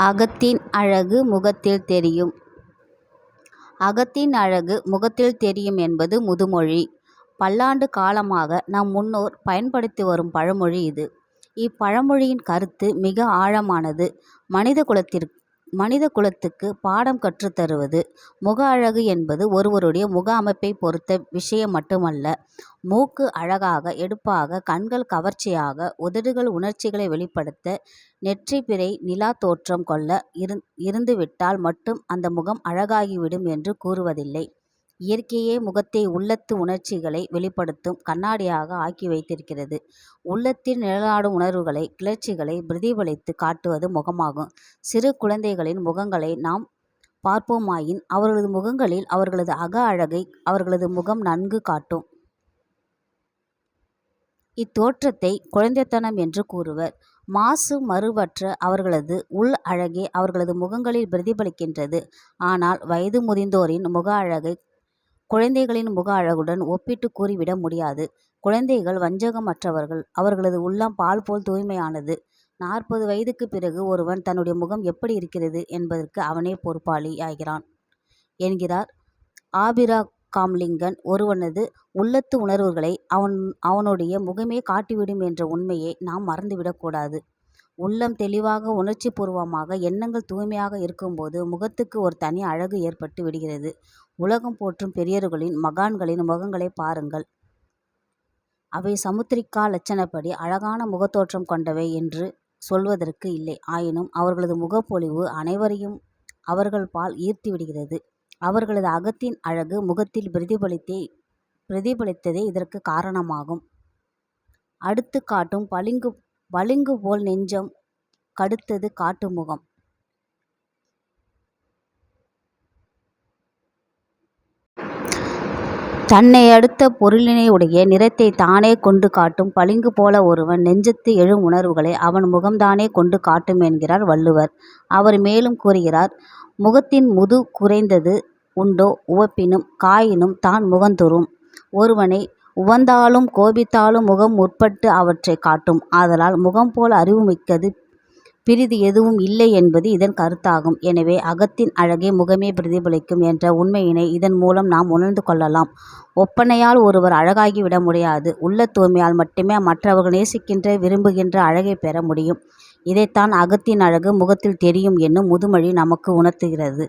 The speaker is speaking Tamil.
அகத்தின் அழகு முகத்தில் தெரியும். அகத்தின் அழகு முகத்தில் தெரியும் என்பது முதுமொழி. பல்லாண்டு காலமாக நம் முன்னோர் பயன்படுத்தி வரும் பழமொழி இது. இப்பழமொழியின் கருத்து மிக ஆழமானது. மனித குலத்துக்கு பாடம் கற்றுத்தருவது. முக அழகு என்பது ஒருவருடைய முக அமைப்பை பொறுத்த விஷயம் மட்டுமல்ல. மூக்கு அழகாக எடுப்பாக, கண்கள் கவர்ச்சியாக, உதடுகள் உணர்ச்சிகளை வெளிப்படுத்த, நெற்றி பிறை நிலா தோற்றம் கொள்ள இருந்துவிட்டால் மட்டும் அந்த முகம் அழகாகிவிடும் என்று கூறுவதில்லை. இயற்கையே முகத்தை உள்ளத்து உணர்ச்சிகளை வெளிப்படுத்தும் கண்ணாடியாக ஆக்கி வைத்திருக்கிறது. உள்ளத்தில் நிழலாடும் உணர்வுகளை, கிளர்ச்சிகளை பிரதிபலித்து காட்டுவது முகமாகும். சிறு குழந்தைகளின் முகங்களை நாம் பார்ப்போமாயின் அவர்களது முகங்களில் அவர்களது அக அழகை அவர்களது முகம் நன்கு காட்டும். இத்தோற்றத்தை குழந்தைத்தனம் என்று கூறுவர். மாசு மறுவற்ற அவர்களது உள் அழகே அவர்களது முகங்களில் பிரதிபலிக்கின்றது. ஆனால் வயது முதிர்ந்தோரின் முக அழகை குழந்தைகளின் முக அழகுடன் ஒப்பிட்டு கூறிவிட முடியாது. குழந்தைகள் வஞ்சகமற்றவர்கள். அவர்களது உள்ளம் பால் போல் தூய்மையானது. 40 வயதுக்கு பிறகு ஒருவன் தன்னுடைய முகம் எப்படி இருக்கிறது என்பதற்கு அவனே பொறுப்பாளி ஆகிறான் என்கிறார் ஆபிரகாம்லிங்கன். ஒருவனது உள்ளத்து உணர்வுகளை அவனுடைய முகமே காட்டிவிடும் என்ற உண்மையை நாம் மறந்துவிடக்கூடாது. உள்ளம் தெளிவாக, உணர்ச்சி பூர்வமாக, எண்ணங்கள் தூய்மையாக இருக்கும்போது முகத்துக்கு ஒரு தனி அழகு ஏற்பட்டு விடுகிறது. உலகம் போற்றும் பெரியோர்களின், மகான்களின் முகங்களை பாருங்கள். அவை சமுத்திரிகா லட்சணப்படி அழகான முகத்தோற்றம் கொண்டவை என்று சொல்வதற்கு இல்லை. ஆயினும் அவர்களது முகப்பொலிவு அனைவரையும் அவர்கள் பால் ஈர்த்து விடுகிறது. அவர்களது அகத்தின் அழகு முகத்தில் பிரதிபலித்ததே இதற்கு காரணமாகும். அடுத்து காட்டும் பளிங்கு போல் நெஞ்சம், கடுத்தது காட்டு முகம். தன்னை அடுத்த பொருளினையுடைய நிறத்தை தானே கொண்டு காட்டும் பளிங்கு போல ஒருவன் நெஞ்சத்து எழும் உணர்வுகளை அவன் முகம்தானே கொண்டு காட்டும் என்கிறார் வள்ளுவர். அவர் மேலும் கூறுகிறார், முகத்தின் முது குறைந்தது உண்டோ உவப்பினும் காயினும் தான் முகந்துறும். ஒருவனை உவந்தாலும் கோபித்தாலும் முகம் முற்பட்டு அவற்றை காட்டும். ஆதலால் முகம் போல் அறிவுமிக்கது பிறிது எதுவும் இல்லை என்பது இதன் கருத்தாகும். எனவே அகத்தின் அழகை முகமே பிரதிபலிக்கும் என்ற உண்மையினை இதன் மூலம் நாம் உணர்ந்து கொள்ளலாம். ஒப்பனையால் ஒருவர் அழகாகிவிட முடியாது. உள்ள தூய்மையால் மட்டுமே மற்றவர்கள் நேசிக்கின்ற, விரும்புகின்ற அழகை பெற முடியும். இதைத்தான் அகத்தின் அழகு முகத்தில் தெரியும் என்னும் முதுமொழி நமக்கு உணர்த்துகிறது.